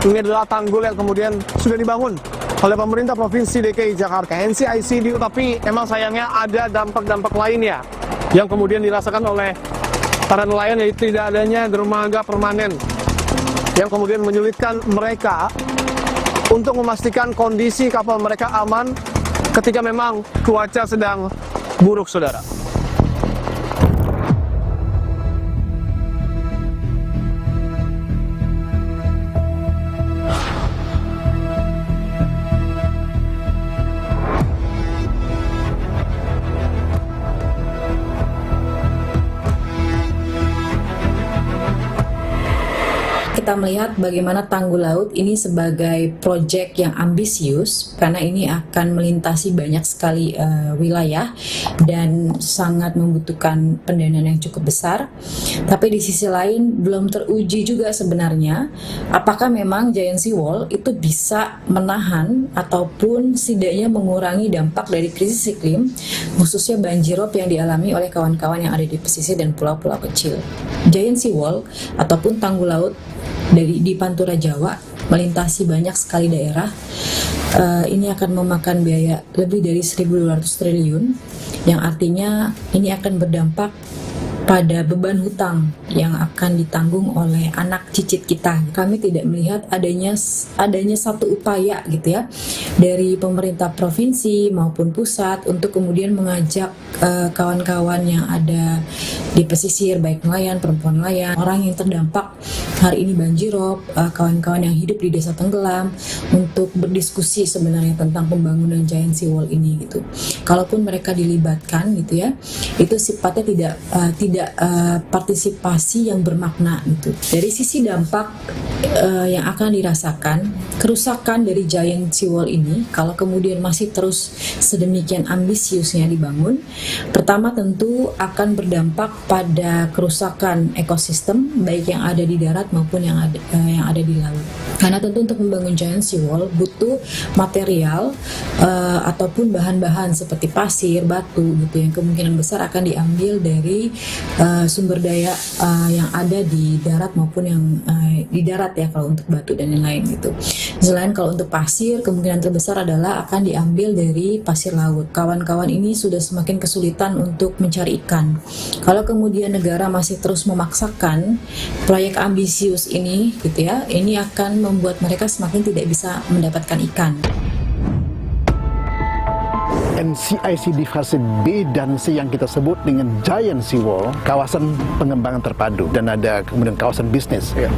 Ini adalah tanggul yang kemudian sudah dibangun oleh pemerintah Provinsi DKI Jakarta, NCICDU, tapi memang sayangnya ada dampak-dampak lainnya yang kemudian dirasakan oleh para nelayan, yaitu tidak adanya dermaga permanen yang kemudian menyulitkan mereka untuk memastikan kondisi kapal mereka aman ketika memang cuaca sedang buruk, saudara. Kita melihat bagaimana Tanggul Laut ini sebagai proyek yang ambisius karena ini akan melintasi banyak sekali wilayah dan sangat membutuhkan pendanaan yang cukup besar. Tapi di sisi lain belum teruji juga sebenarnya apakah memang Giant Sea Wall itu bisa menahan ataupun setidaknya mengurangi dampak dari krisis iklim, khususnya banjirop yang dialami oleh kawan-kawan yang ada di pesisir dan pulau-pulau kecil. Giant Sea Wall ataupun Tanggul Laut di Pantura Jawa melintasi banyak sekali daerah. Ini akan memakan biaya lebih dari 1.200 triliun, yang artinya ini akan berdampak pada beban hutang yang akan ditanggung oleh anak cicit kita. Kami tidak melihat adanya satu upaya gitu ya dari pemerintah provinsi maupun pusat untuk kemudian mengajak kawan-kawan yang ada di pesisir, baik nelayan, perempuan nelayan, orang yang terdampak hari ini banjirop, kawan-kawan yang hidup di desa tenggelam, untuk berdiskusi sebenarnya tentang pembangunan Giant Sea Wall ini gitu. Kalaupun mereka dilibatkan gitu ya, itu sifatnya tidak partisipasi yang bermakna gitu. Dari sisi dampak yang akan dirasakan, kerusakan dari Giant Sea Wall ini kalau kemudian masih terus sedemikian ambisiusnya dibangun, pertama tentu akan berdampak pada kerusakan ekosistem baik yang ada di darat maupun yang ada di laut. Karena tentu untuk membangun Giant Sea Wall butuh material ataupun bahan-bahan seperti pasir, batu gitu yang kemungkinan besar akan diambil dari sumber daya yang ada di darat maupun yang di darat ya kalau untuk batu dan lain-lain gitu. Selain kalau untuk pasir, kemungkinan terbesar adalah akan diambil dari pasir laut. Kawan-kawan ini sudah semakin kesulitan untuk mencari ikan. Kalau kemudian negara masih terus memaksakan proyek ambisius ini gitu ya, ini akan membuat mereka semakin tidak bisa mendapatkan ikan. NCICD fase B dan C yang kita sebut dengan Giant Sea Wall, kawasan pengembangan terpadu, dan ada kemudian kawasan bisnis. Ya.